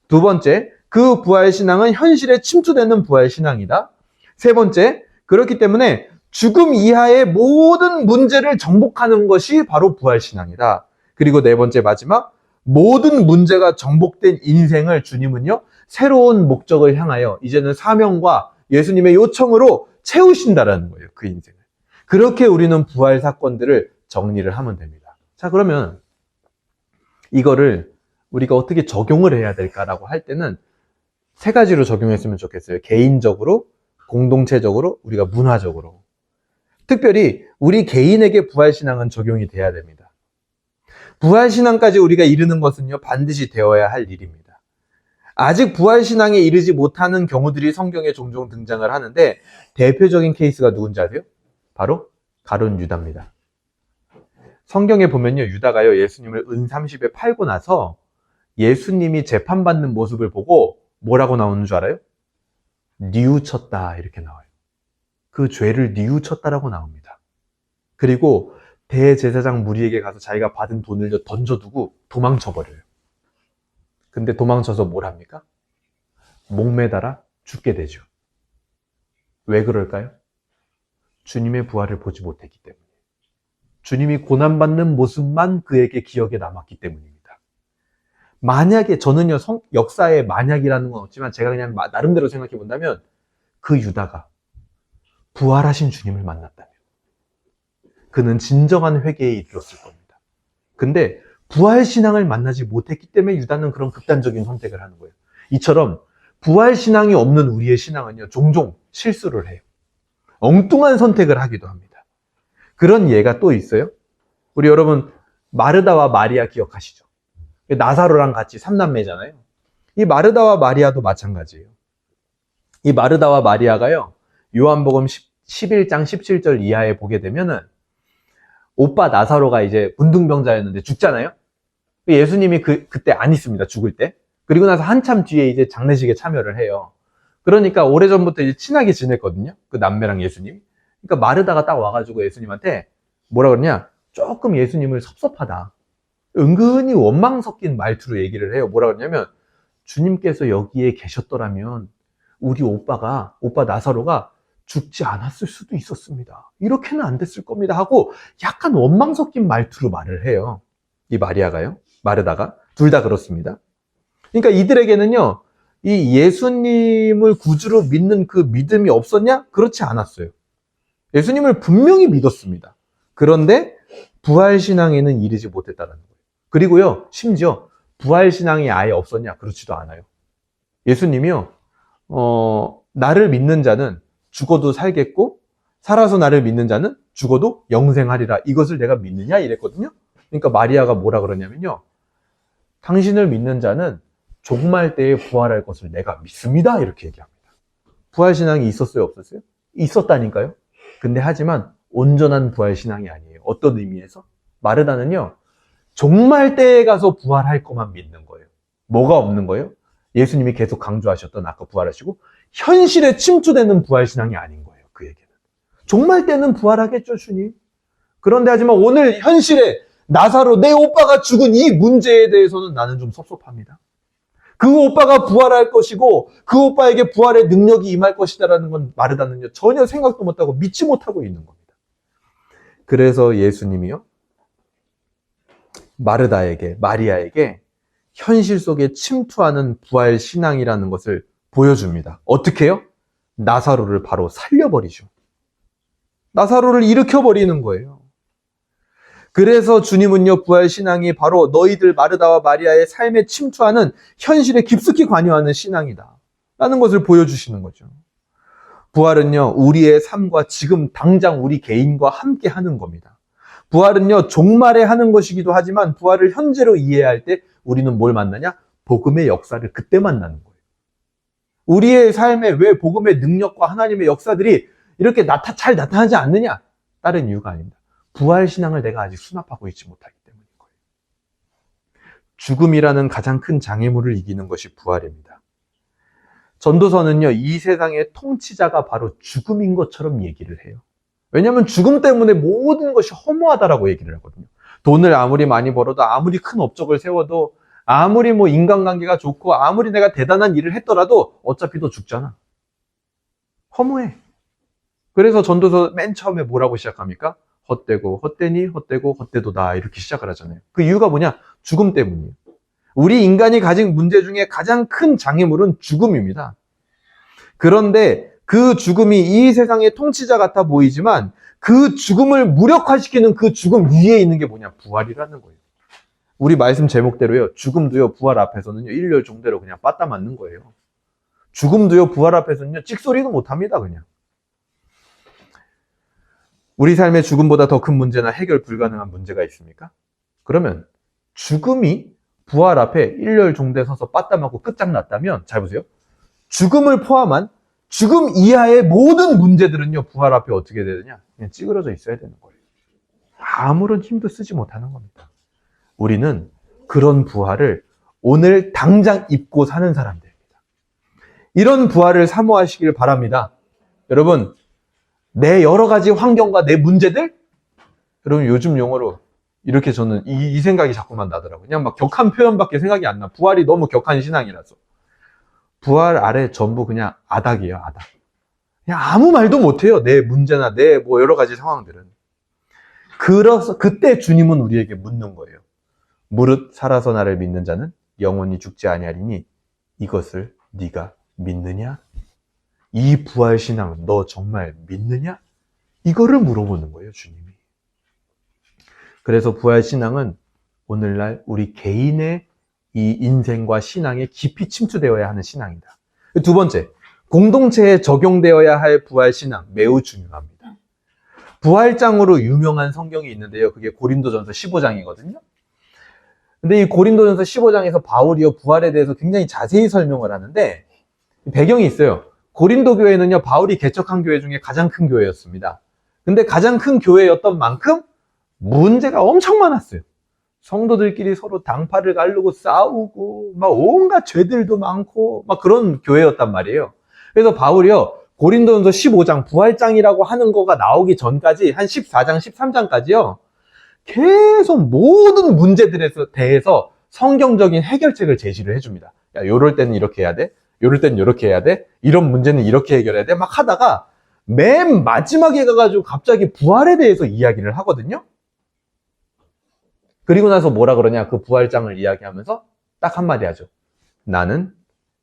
두 번째, 그 부활신앙은 현실에 침투되는 부활신앙이다. 세 번째, 그렇기 때문에 죽음 이하의 모든 문제를 정복하는 것이 바로 부활신앙이다. 그리고 네 번째, 마지막, 모든 문제가 정복된 인생을 주님은요, 새로운 목적을 향하여 이제는 사명과 예수님의 요청으로 채우신다라는 거예요. 그 인생을. 그렇게 우리는 부활 사건들을 정리를 하면 됩니다. 자, 그러면 이거를 우리가 어떻게 적용을 해야 될까라고 할 때는 세 가지로 적용했으면 좋겠어요. 개인적으로, 공동체적으로, 우리가 문화적으로. 특별히 우리 개인에게 부활신앙은 적용이 돼야 됩니다. 부활신앙까지 우리가 이르는 것은요, 반드시 되어야 할 일입니다. 아직 부활신앙에 이르지 못하는 경우들이 성경에 종종 등장을 하는데 대표적인 케이스가 누군지 아세요? 바로 가룟 유다입니다. 성경에 보면요, 유다가요, 예수님을 은 30에 팔고 나서 예수님이 재판받는 모습을 보고 뭐라고 나오는 줄 알아요? 뉘우쳤다, 이렇게 나와요. 그 죄를 뉘우쳤다라고 나옵니다. 그리고 대제사장 무리에게 가서 자기가 받은 돈을 던져두고 도망쳐버려요. 근데 도망쳐서 뭘 합니까? 목매달아 죽게 되죠. 왜 그럴까요? 주님의 부활을 보지 못했기 때문에. 주님이 고난받는 모습만 그에게 기억에 남았기 때문입니다. 만약에 저는요, 역사에 만약이라는 건 없지만 제가 그냥 나름대로 생각해 본다면 그 유다가 부활하신 주님을 만났다면 그는 진정한 회개에 이르렀을 겁니다. 근데 부활신앙을 만나지 못했기 때문에 유다는 그런 극단적인 선택을 하는 거예요. 이처럼 부활신앙이 없는 우리의 신앙은요, 종종 실수를 해요. 엉뚱한 선택을 하기도 합니다. 그런 예가 또 있어요. 우리 여러분 마르다와 마리아 기억하시죠? 나사로랑 같이 삼남매잖아요. 이 마르다와 마리아도 마찬가지예요. 이 마르다와 마리아가요, 요한복음 11장 17절 이하에 보게 되면은 오빠 나사로가 이제 문둥병자였는데 죽잖아요. 예수님이 그때 안 있습니다. 죽을 때. 그리고 나서 한참 뒤에 이제 장례식에 참여를 해요. 그러니까 오래전부터 이제 친하게 지냈거든요. 그 남매랑 예수님. 그러니까 마르다가 딱 와가지고 예수님한테 뭐라 그러냐? 조금 예수님을 섭섭하다. 은근히 원망 섞인 말투로 얘기를 해요. 뭐라 그러냐면 주님께서 여기에 계셨더라면 우리 오빠 나사로가 죽지 않았을 수도 있었습니다. 이렇게는 안 됐을 겁니다 하고 약간 원망 섞인 말투로 말을 해요. 이 마리아가요. 마르다가. 둘 다 그렇습니다. 그러니까 이들에게는요, 이 예수님을 구주로 믿는 그 믿음이 없었냐? 그렇지 않았어요. 예수님을 분명히 믿었습니다. 그런데 부활신앙에는 이르지 못했다는 거예요. 그리고요, 심지어 부활신앙이 아예 없었냐? 그렇지도 않아요. 예수님이요, 나를 믿는 자는 죽어도 살겠고 살아서 나를 믿는 자는 죽어도 영생하리라. 이것을 내가 믿느냐? 이랬거든요. 그러니까 마리아가 뭐라 그러냐면요, 당신을 믿는 자는 종말 때에 부활할 것을 내가 믿습니다. 이렇게 얘기합니다. 부활신앙이 있었어요? 없었어요? 있었다니까요. 근데 하지만 온전한 부활신앙이 아니에요. 어떤 의미에서? 마르다는요, 종말 때에 가서 부활할 것만 믿는 거예요. 뭐가 없는 거예요? 예수님이 계속 강조하셨던 아까 부활하시고 현실에 침투되는 부활신앙이 아닌 거예요. 그 얘기는. 종말 때는 부활하겠죠, 주님. 그런데 하지만 오늘 현실에 나사로, 내 오빠가 죽은 이 문제에 대해서는 나는 좀 섭섭합니다. 그 오빠가 부활할 것이고 그 오빠에게 부활의 능력이 임할 것이다라는 건 마르다는요, 전혀 생각도 못하고 믿지 못하고 있는 겁니다. 그래서 예수님이요, 마리아에게 현실 속에 침투하는 부활 신앙이라는 것을 보여줍니다. 어떻게 해요? 나사로를 바로 살려버리죠. 나사로를 일으켜버리는 거예요. 그래서 주님은요, 부활 신앙이 바로 너희들 마르다와 마리아의 삶에 침투하는 현실에 깊숙이 관여하는 신앙이다 라는 것을 보여주시는 거죠. 부활은요, 우리의 삶과 지금 당장 우리 개인과 함께 하는 겁니다. 부활은요, 종말에 하는 것이기도 하지만 부활을 현재로 이해할 때 우리는 뭘 만나냐? 복음의 역사를 그때 만나는 거예요. 우리의 삶에 왜 복음의 능력과 하나님의 역사들이 이렇게 잘 나타나지 않느냐? 다른 이유가 아닙니다. 부활신앙을 내가 아직 수납하고 있지 못하기 때문인 거예요. 죽음이라는 가장 큰 장애물을 이기는 것이 부활입니다. 전도서는요, 이 세상의 통치자가 바로 죽음인 것처럼 얘기를 해요. 왜냐하면 죽음 때문에 모든 것이 허무하다라고 얘기를 하거든요. 돈을 아무리 많이 벌어도, 아무리 큰 업적을 세워도, 아무리 뭐 인간관계가 좋고, 아무리 내가 대단한 일을 했더라도 어차피 너 죽잖아. 허무해. 그래서 전도서 맨 처음에 뭐라고 시작합니까? 헛되고 헛되니 헛되고 헛되도다, 이렇게 시작을 하잖아요. 그 이유가 뭐냐? 죽음 때문이에요. 우리 인간이 가진 문제 중에 가장 큰 장애물은 죽음입니다. 그런데 그 죽음이 이 세상의 통치자 같아 보이지만 그 죽음을 무력화시키는 그 죽음 위에 있는 게 뭐냐? 부활이라는 거예요. 우리 말씀 제목대로요, 죽음도요, 부활 앞에서는요, 일렬종대로 그냥 빠따 맞는 거예요. 죽음도요, 부활 앞에서는요, 찍소리도 못합니다, 그냥. 우리 삶의 죽음보다 더 큰 문제나 해결 불가능한 문제가 있습니까? 그러면 죽음이 부활 앞에 일렬종대 서서 빠따 맞고 끝장났다면, 잘 보세요. 죽음을 포함한 죽음 이하의 모든 문제들은요, 부활 앞에 어떻게 되느냐? 그냥 찌그러져 있어야 되는 거예요. 아무런 힘도 쓰지 못하는 겁니다. 우리는 그런 부활을 오늘 당장 입고 사는 사람들입니다. 이런 부활을 사모하시길 바랍니다. 여러분, 내 여러 가지 환경과 내 문제들, 여러분 요즘 용어로 이렇게 저는 이 생각이 자꾸만 나더라고요. 그냥 막 격한 표현밖에 생각이 안 나. 부활이 너무 격한 신앙이라서. 부활 아래 전부 그냥 아닥이에요, 아닥. 그냥 아무 말도 못해요. 내 문제나 내 뭐 여러 가지 상황들은. 그래서 그때 주님은 우리에게 묻는 거예요. 무릇 살아서 나를 믿는 자는 영원히 죽지 아니하리니 이것을 네가 믿느냐? 이 부활 신앙 너 정말 믿느냐? 이거를 물어보는 거예요, 주님이. 그래서 부활 신앙은 오늘날 우리 개인의 이 인생과 신앙에 깊이 침투되어야 하는 신앙이다. 두 번째, 공동체에 적용되어야 할 부활 신앙 매우 중요합니다. 부활장으로 유명한 성경이 있는데요. 그게 고린도전서 15장이거든요. 근데 이 고린도전서 15장에서 바울이요 부활에 대해서 굉장히 자세히 설명을 하는데 배경이 있어요. 고린도 교회는요 바울이 개척한 교회 중에 가장 큰 교회였습니다. 근데 가장 큰 교회였던 만큼 문제가 엄청 많았어요. 성도들끼리 서로 당파를 가르고 싸우고 막 온갖 죄들도 많고 막 그런 교회였단 말이에요. 그래서 바울이요 고린도전서 15장 부활장이라고 하는 거가 나오기 전까지 한 14장 13장까지요 계속 모든 문제들에 대해서 성경적인 해결책을 제시를 해줍니다. 야, 요럴 때는 이렇게 해야 돼. 요럴 때는 이렇게 해야 돼. 이런 문제는 이렇게 해결해야 돼. 막 하다가 맨 마지막에 가가지고 갑자기 부활에 대해서 이야기를 하거든요. 그리고 나서 뭐라 그러냐. 그 부활장을 이야기하면서 딱 한마디 하죠. 나는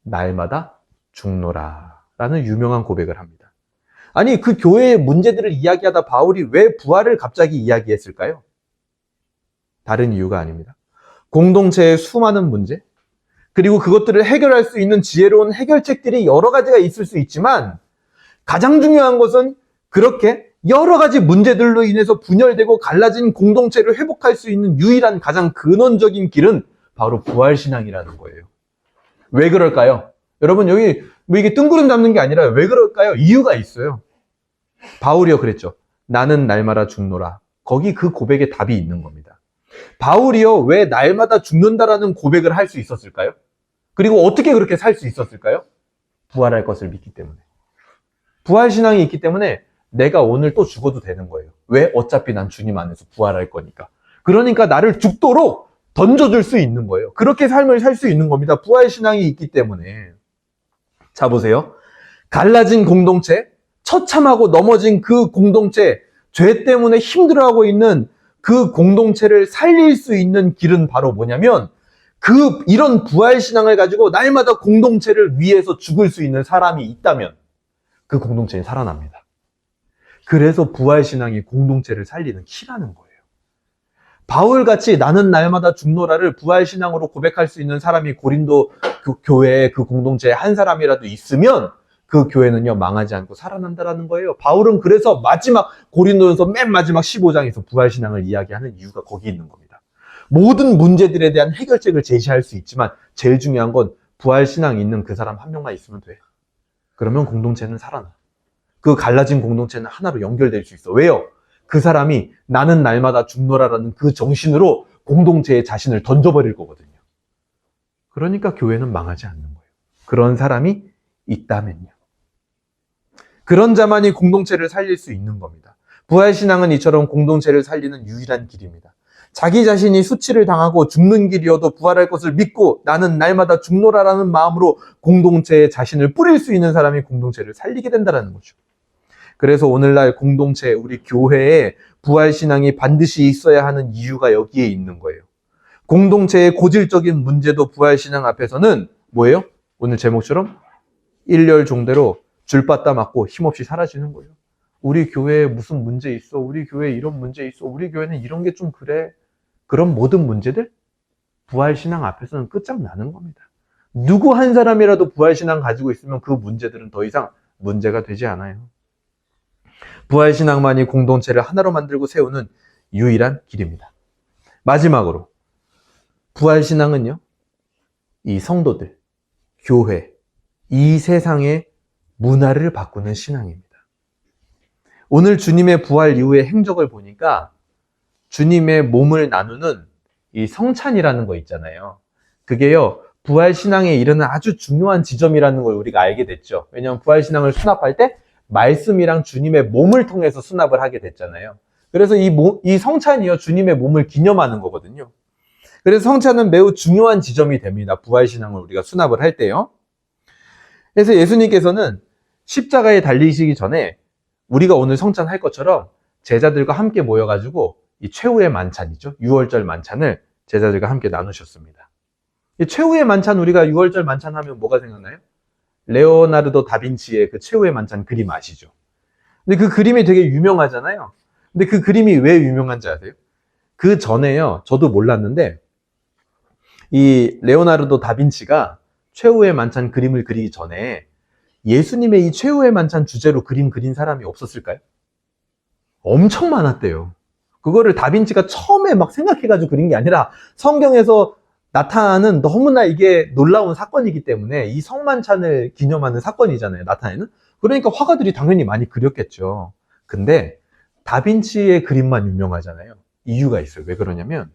날마다 죽노라 라는 유명한 고백을 합니다. 아니 그 교회의 문제들을 이야기하다 바울이 왜 부활을 갑자기 이야기했을까요? 다른 이유가 아닙니다. 공동체의 수많은 문제, 그리고 그것들을 해결할 수 있는 지혜로운 해결책들이 여러 가지가 있을 수 있지만 가장 중요한 것은 그렇게 여러 가지 문제들로 인해서 분열되고 갈라진 공동체를 회복할 수 있는 유일한 가장 근원적인 길은 바로 부활신앙이라는 거예요. 왜 그럴까요? 여러분 여기 뭐 이게 뜬구름 잡는 게 아니라 왜 그럴까요? 이유가 있어요. 바울이요 그랬죠. 나는 날마다 죽노라. 거기 그 고백에 답이 있는 겁니다. 바울이요 왜 날마다 죽는다라는 고백을 할 수 있었을까요? 그리고 어떻게 그렇게 살 수 있었을까요? 부활할 것을 믿기 때문에. 부활신앙이 있기 때문에 내가 오늘 또 죽어도 되는 거예요. 왜? 어차피 난 주님 안에서 부활할 거니까. 그러니까 나를 죽도록 던져줄 수 있는 거예요. 그렇게 삶을 살 수 있는 겁니다. 부활신앙이 있기 때문에. 자 보세요. 갈라진 공동체, 처참하고 넘어진 그 공동체, 죄 때문에 힘들어하고 있는 그 공동체를 살릴 수 있는 길은 바로 뭐냐면 이런 부활신앙을 가지고 날마다 공동체를 위해서 죽을 수 있는 사람이 있다면 그 공동체는 살아납니다. 그래서 부활신앙이 공동체를 살리는 키라는 거예요. 바울같이 나는 날마다 죽노라를 부활신앙으로 고백할 수 있는 사람이 고린도 교회의 그 공동체에 한 사람이라도 있으면 그 교회는요 망하지 않고 살아난다라는 거예요. 바울은 그래서 고린도전서 맨 마지막 15장에서 부활신앙을 이야기하는 이유가 거기 있는 겁니다. 모든 문제들에 대한 해결책을 제시할 수 있지만 제일 중요한 건 부활신앙이 있는 그 사람 한 명만 있으면 돼. 그러면 공동체는 살아나. 그 갈라진 공동체는 하나로 연결될 수 있어. 왜요? 그 사람이 나는 날마다 죽노라라는 그 정신으로 공동체에 자신을 던져버릴 거거든요. 그러니까 교회는 망하지 않는 거예요. 그런 사람이 있다면요. 그런 자만이 공동체를 살릴 수 있는 겁니다. 부활신앙은 이처럼 공동체를 살리는 유일한 길입니다. 자기 자신이 수치를 당하고 죽는 길이어도 부활할 것을 믿고 나는 날마다 죽노라라는 마음으로 공동체에 자신을 뿌릴 수 있는 사람이 공동체를 살리게 된다는 거죠. 그래서 오늘날 공동체, 우리 교회에 부활신앙이 반드시 있어야 하는 이유가 여기에 있는 거예요. 공동체의 고질적인 문제도 부활신앙 앞에서는 뭐예요? 오늘 제목처럼 일렬종대로 줄바따 맞고 힘없이 사라지는 거예요. 우리 교회에 무슨 문제 있어? 우리 교회에 이런 문제 있어? 우리 교회는 이런 게 좀 그래? 그런 모든 문제들? 부활신앙 앞에서는 끝장나는 겁니다. 누구 한 사람이라도 부활신앙 가지고 있으면 그 문제들은 더 이상 문제가 되지 않아요. 부활신앙만이 공동체를 하나로 만들고 세우는 유일한 길입니다. 마지막으로 부활신앙은요, 이 성도들, 교회, 이 세상의 문화를 바꾸는 신앙입니다. 오늘 주님의 부활 이후의 행적을 보니까 주님의 몸을 나누는 이 성찬이라는 거 있잖아요. 그게요, 부활신앙에 이르는 아주 중요한 지점이라는 걸 우리가 알게 됐죠. 왜냐하면 부활신앙을 수납할 때 말씀이랑 주님의 몸을 통해서 수납을 하게 됐잖아요. 그래서 이 성찬이요, 주님의 몸을 기념하는 거거든요. 그래서 성찬은 매우 중요한 지점이 됩니다. 부활신앙을 우리가 수납을 할 때요. 그래서 예수님께서는 십자가에 달리시기 전에 우리가 오늘 성찬할 것처럼 제자들과 함께 모여가지고 이 최후의 만찬이죠. 유월절 만찬을 제자들과 함께 나누셨습니다. 이 최후의 만찬, 우리가 유월절 만찬 하면 뭐가 생각나요? 레오나르도 다빈치의 그 최후의 만찬 그림 아시죠? 근데 그 그림이 되게 유명하잖아요. 근데 그 그림이 왜 유명한지 아세요? 그 전에요, 저도 몰랐는데 이 레오나르도 다빈치가 최후의 만찬 그림을 그리기 전에 예수님의 이 최후의 만찬 주제로 그림 그린 사람이 없었을까요? 엄청 많았대요. 그거를 다빈치가 처음에 막 생각해가지고 그린 게 아니라 성경에서 나타나는 너무나 이게 놀라운 사건이기 때문에 이 성만찬을 기념하는 사건이잖아요, 나타내는. 그러니까 화가들이 당연히 많이 그렸겠죠. 근데 다빈치의 그림만 유명하잖아요. 이유가 있어요. 왜 그러냐면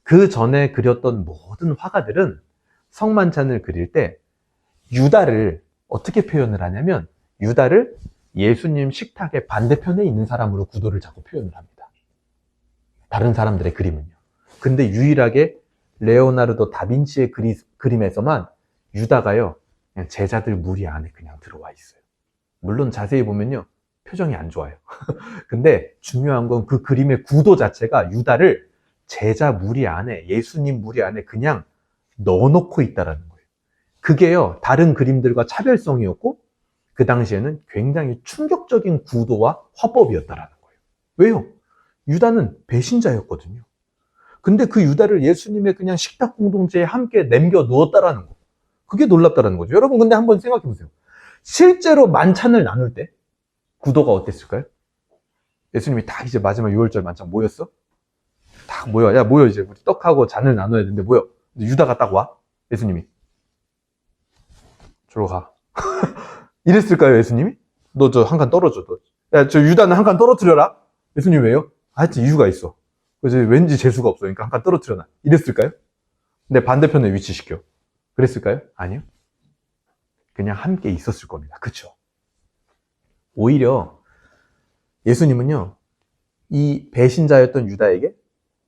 그 전에 그렸던 모든 화가들은 성만찬을 그릴 때 유다를 어떻게 표현을 하냐면 유다를 예수님 식탁의 반대편에 있는 사람으로 구도를 잡고 표현을 합니다. 다른 사람들의 그림은요. 근데 유일하게 레오나르도 다빈치의 그림에서만 유다가요, 그냥 제자들 무리 안에 그냥 들어와 있어요. 물론 자세히 보면요, 표정이 안 좋아요. 근데 중요한 건 그 그림의 구도 자체가 유다를 제자 무리 안에, 예수님 무리 안에 그냥 넣어놓고 있다라는 거예요. 그게요, 다른 그림들과 차별성이었고 그 당시에는 굉장히 충격적인 구도와 화법이었다라는 거예요. 왜요? 유다는 배신자였거든요. 근데 그 유다를 예수님의 그냥 식탁 공동체에 함께 남겨 놓았다라는 거. 그게 놀랍다라는 거죠. 여러분, 근데 한번 생각해 보세요. 실제로 만찬을 나눌 때 구도가 어땠을까요? 예수님이 딱 이제 마지막 유월절 만찬 모였어? 딱 모여. 야, 모여. 이제 우리 떡하고 잔을 나눠야 되는데 모여. 근데 유다가 딱 와. 예수님이. 저로 가. 이랬을까요, 예수님이? 너 저 한 칸 떨어져. 너. 야, 저 유다는 한 칸 떨어뜨려라. 예수님 왜요? 하여튼 이유가 있어. 그래서 왠지 재수가 없어. 그러니까 한 칸 떨어뜨려놔. 이랬을까요? 근데 반대편에 위치시켜. 그랬을까요? 아니요. 그냥 함께 있었을 겁니다. 그쵸? 오히려 예수님은요, 이 배신자였던 유다에게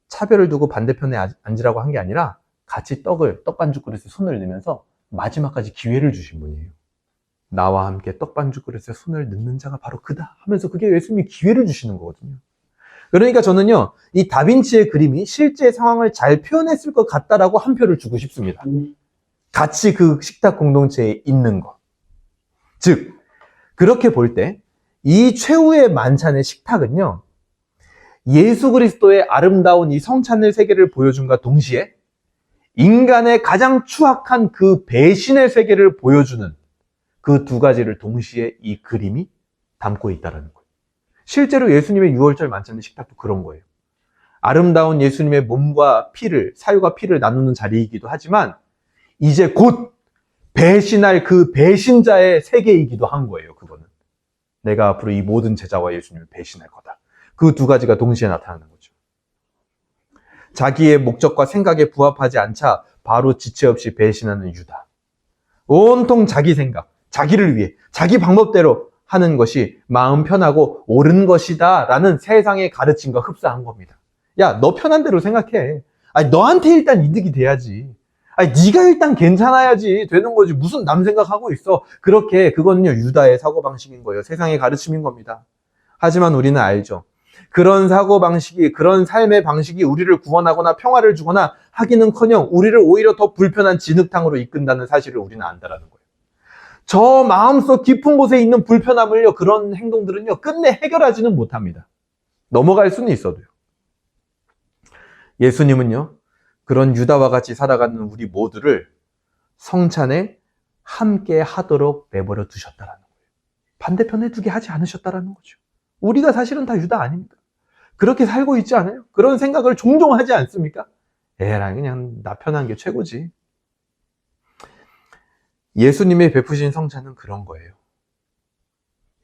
차별을 두고 반대편에 앉으라고 한 게 아니라 같이 떡반죽 그릇에 손을 넣으면서 마지막까지 기회를 주신 분이에요. 나와 함께 떡반죽 그릇에 손을 넣는 자가 바로 그다 하면서 그게 예수님이 기회를 주시는 거거든요. 그러니까 저는요, 이 다빈치의 그림이 실제 상황을 잘 표현했을 것 같다라고 한 표를 주고 싶습니다. 같이 그 식탁 공동체에 있는 것. 즉, 그렇게 볼 때 이 최후의 만찬의 식탁은요, 예수 그리스도의 아름다운 이 성찬의 세계를 보여준과 동시에 인간의 가장 추악한 그 배신의 세계를 보여주는 그 두 가지를 동시에 이 그림이 담고 있다는 거예요. 실제로 예수님의 유월절 만찬의 식탁도 그런 거예요. 아름다운 예수님의 몸과 피를, 사유가 피를 나누는 자리이기도 하지만 이제 곧 배신할 그 배신자의 세계이기도 한 거예요. 그거는 내가 앞으로 이 모든 제자와 예수님을 배신할 거다. 그 두 가지가 동시에 나타나는 거죠. 자기의 목적과 생각에 부합하지 않자 바로 지체 없이 배신하는 유다. 온통 자기 생각, 자기를 위해, 자기 방법대로 하는 것이 마음 편하고 옳은 것이다 라는 세상의 가르침과 흡사한 겁니다. 야, 너 편한 대로 생각해. 아니, 너한테 일단 이득이 돼야지. 아니, 네가 일단 괜찮아야지 되는 거지. 무슨 남 생각하고 있어. 그거는요, 유다의 사고방식인 거예요. 세상의 가르침인 겁니다. 하지만 우리는 알죠. 그런 사고방식이, 그런 삶의 방식이 우리를 구원하거나 평화를 주거나 하기는커녕 우리를 오히려 더 불편한 진흙탕으로 이끈다는 사실을 우리는 안다라는 거예요. 저 마음속 깊은 곳에 있는 불편함을요, 그런 행동들은요, 끝내 해결하지는 못합니다. 넘어갈 수는 있어도요. 예수님은요, 그런 유다와 같이 살아가는 우리 모두를 성찬에 함께 하도록 내버려 두셨다라는 거예요. 반대편에 두게 하지 않으셨다라는 거죠. 우리가 사실은 다 유다 아닙니까? 그렇게 살고 있지 않아요? 그런 생각을 종종 하지 않습니까? 에라이, 그냥 나 편한 게 최고지. 예수님이 베푸신 성찬은 그런 거예요.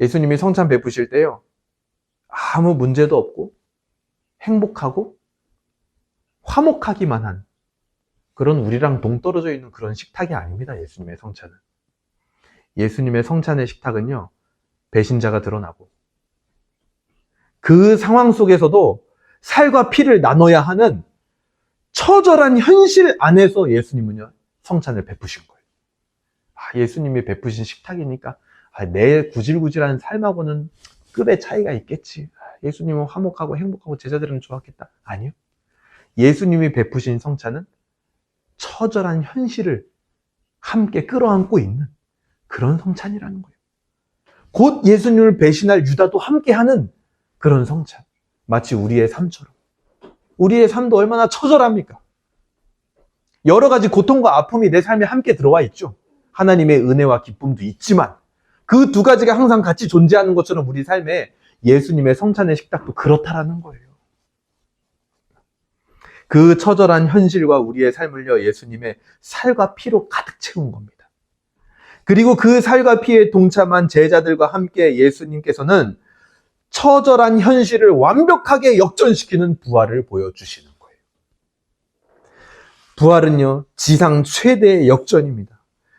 예수님이 성찬 베푸실 때요, 아무 문제도 없고 행복하고 화목하기만 한 그런 우리랑 동떨어져 있는 그런 식탁이 아닙니다. 예수님의 성찬은. 예수님의 성찬의 식탁은요, 배신자가 드러나고 그 상황 속에서도 살과 피를 나눠야 하는 처절한 현실 안에서 예수님은요, 성찬을 베푸신 거예요. 예수님이 베푸신 식탁이니까 내 구질구질한 삶하고는 급의 차이가 있겠지. 예수님은 화목하고 행복하고 제자들은 좋았겠다. 아니요. 예수님이 베푸신 성찬은 처절한 현실을 함께 끌어안고 있는 그런 성찬이라는 거예요. 곧 예수님을 배신할 유다도 함께하는 그런 성찬. 마치 우리의 삶처럼. 우리의 삶도 얼마나 처절합니까? 여러 가지 고통과 아픔이 내 삶에 함께 들어와 있죠. 하나님의 은혜와 기쁨도 있지만 그 두 가지가 항상 같이 존재하는 것처럼 우리 삶에 예수님의 성찬의 식탁도 그렇다라는 거예요. 그 처절한 현실과 우리의 삶을요, 예수님의 살과 피로 가득 채운 겁니다. 그리고 그 살과 피에 동참한 제자들과 함께 예수님께서는 처절한 현실을 완벽하게 역전시키는 부활을 보여주시는 거예요. 부활은요, 지상 최대의 역전입니다.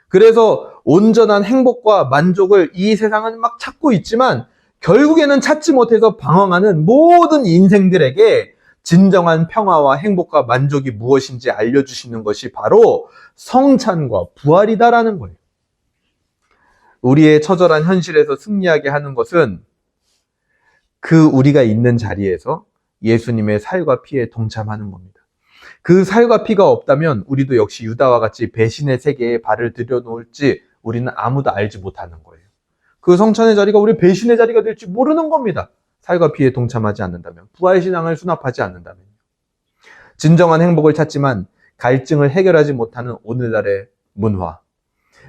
그래서 온전한 행복과 만족을 이 세상은 막 찾고 있지만 결국에는 찾지 못해서 방황하는 모든 인생들에게 진정한 평화와 행복과 만족이 무엇인지 알려주시는 것이 바로 성찬과 부활이다라는 거예요. 우리의 처절한 현실에서 승리하게 하는 것은 그 우리가 있는 자리에서 예수님의 살과 피에 동참하는 겁니다. 그 살과 피가 없다면 우리도 역시 유다와 같이 배신의 세계에 발을 들여놓을지 우리는 아무도 알지 못하는 거예요. 그 성찬의 자리가 우리 배신의 자리가 될지 모르는 겁니다. 살과 피에 동참하지 않는다면, 부활신앙을 수납하지 않는다면. 진정한 행복을 찾지만 갈증을 해결하지 못하는 오늘날의 문화.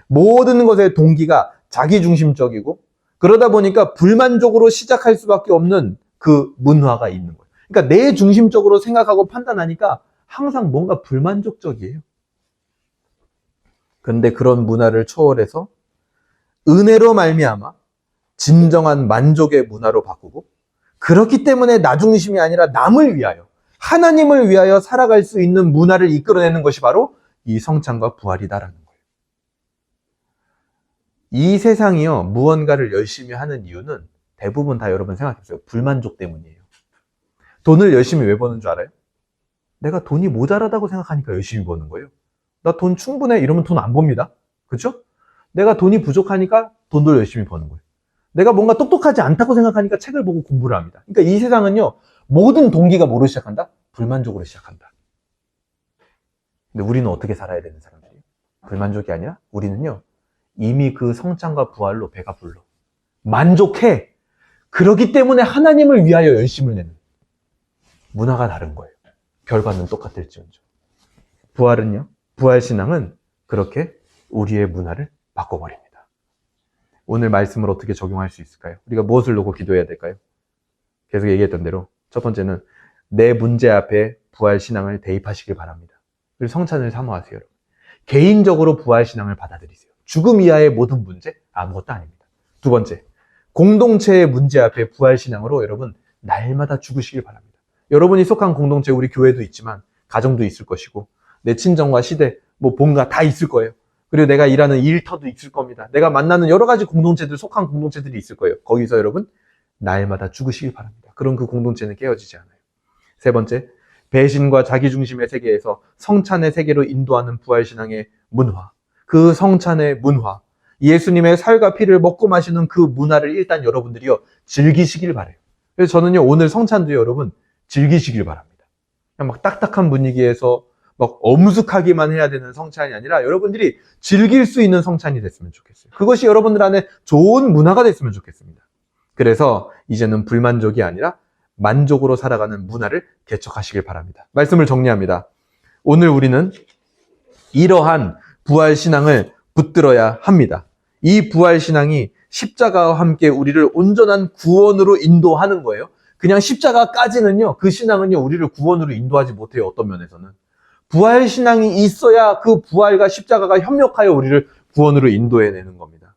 모든 것의 동기가 자기중심적이고 그러다 보니까 불만족으로 시작할 수밖에 없는 그 문화가 있는 거예요. 그러니까 내 중심적으로 생각하고 판단하니까 항상 뭔가 불만족적이에요. 그런데 그런 문화를 초월해서 은혜로 말미암아 진정한 만족의 문화로 바꾸고 그렇기 때문에 나 중심이 아니라 남을 위하여 하나님을 위하여 살아갈 수 있는 문화를 이끌어내는 것이 바로 이 성찬과 부활이다라는 거예요. 이 세상이요, 무언가를 열심히 하는 이유는 대부분 다 여러분 생각해보세요. 불만족 때문이에요. 돈을 열심히 왜 버는 줄 알아요? 내가 돈이 모자라다고 생각하니까 열심히 버는 거예요. 나 돈 충분해 이러면 돈 안 법니다. 그렇죠? 내가 돈이 부족하니까 돈도 열심히 버는 거예요. 내가 뭔가 똑똑하지 않다고 생각하니까 책을 보고 공부를 합니다. 그러니까 이 세상은요, 모든 동기가 뭐로 시작한다? 불만족으로 시작한다. 근데 우리는 어떻게 살아야 되는 사람들이에요? 불만족이 아니라 우리는요, 이미 그 성찬과 부활로 배가 불러. 만족해. 그렇기 때문에 하나님을 위하여 열심을 내는 문화가 다른 거예요. 결과는 똑같을지언정. 부활은요, 부활신앙은 그렇게 우리의 문화를 바꿔버립니다. 오늘 말씀을 어떻게 적용할 수 있을까요? 우리가 무엇을 놓고 기도해야 될까요? 계속 얘기했던 대로 첫 번째는 내 문제 앞에 부활신앙을 대입하시길 바랍니다. 그리고 성찬을 사모하세요. 여러분. 개인적으로 부활신앙을 받아들이세요. 죽음 이하의 모든 문제 아무것도 아닙니다. 두 번째, 공동체의 문제 앞에 부활신앙으로 여러분 날마다 죽으시길 바랍니다. 여러분이 속한 공동체, 우리 교회도 있지만 가정도 있을 것이고 내 친정과 시대, 뭔가 다 있을 거예요. 그리고 내가 일하는 일터도 있을 겁니다. 내가 만나는 여러 가지 공동체들, 속한 공동체들이 있을 거예요. 거기서 여러분 날마다 죽으시길 바랍니다. 그럼 그 공동체는 깨어지지 않아요. 세 번째, 배신과 자기중심의 세계에서 성찬의 세계로 인도하는 부활신앙의 문화, 그 성찬의 문화, 예수님의 살과 피를 먹고 마시는 그 문화를 일단 여러분들이요 즐기시길 바래요. 그래서 저는요 오늘 성찬도 여러분 즐기시길 바랍니다. 그냥 막 딱딱한 분위기에서 막 엄숙하기만 해야 되는 성찬이 아니라 여러분들이 즐길 수 있는 성찬이 됐으면 좋겠어요. 그것이 여러분들 안에 좋은 문화가 됐으면 좋겠습니다. 그래서 이제는 불만족이 아니라 만족으로 살아가는 문화를 개척하시길 바랍니다. 말씀을 정리합니다. 오늘 우리는 이러한 부활신앙을 붙들어야 합니다. 이 부활신앙이 십자가와 함께 우리를 온전한 구원으로 인도하는 거예요. 그냥 십자가까지는요, 그 신앙은요, 우리를 구원으로 인도하지 못해요. 어떤 면에서는. 부활신앙이 있어야 그 부활과 십자가가 협력하여 우리를 구원으로 인도해내는 겁니다.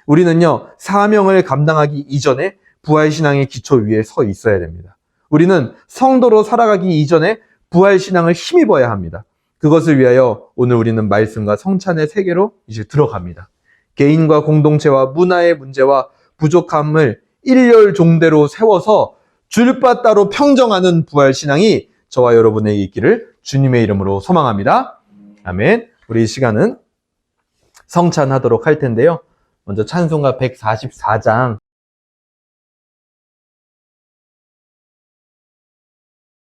우리는요, 사명을 감당하기 이전에 부활신앙의 기초 위에 서 있어야 됩니다. 우리는 성도로 살아가기 이전에 부활신앙을 힘입어야 합니다. 그것을 위하여 오늘 우리는 말씀과 성찬의 세계로 이제 들어갑니다. 개인과 공동체와 문화의 문제와 부족함을 일렬종대로 세워서 줄바 따로 평정하는 부활신앙이 저와 여러분에게 있기를 주님의 이름으로 소망합니다. 아멘. 우리 이 시간은 성찬하도록 할 텐데요. 먼저 찬송가 144장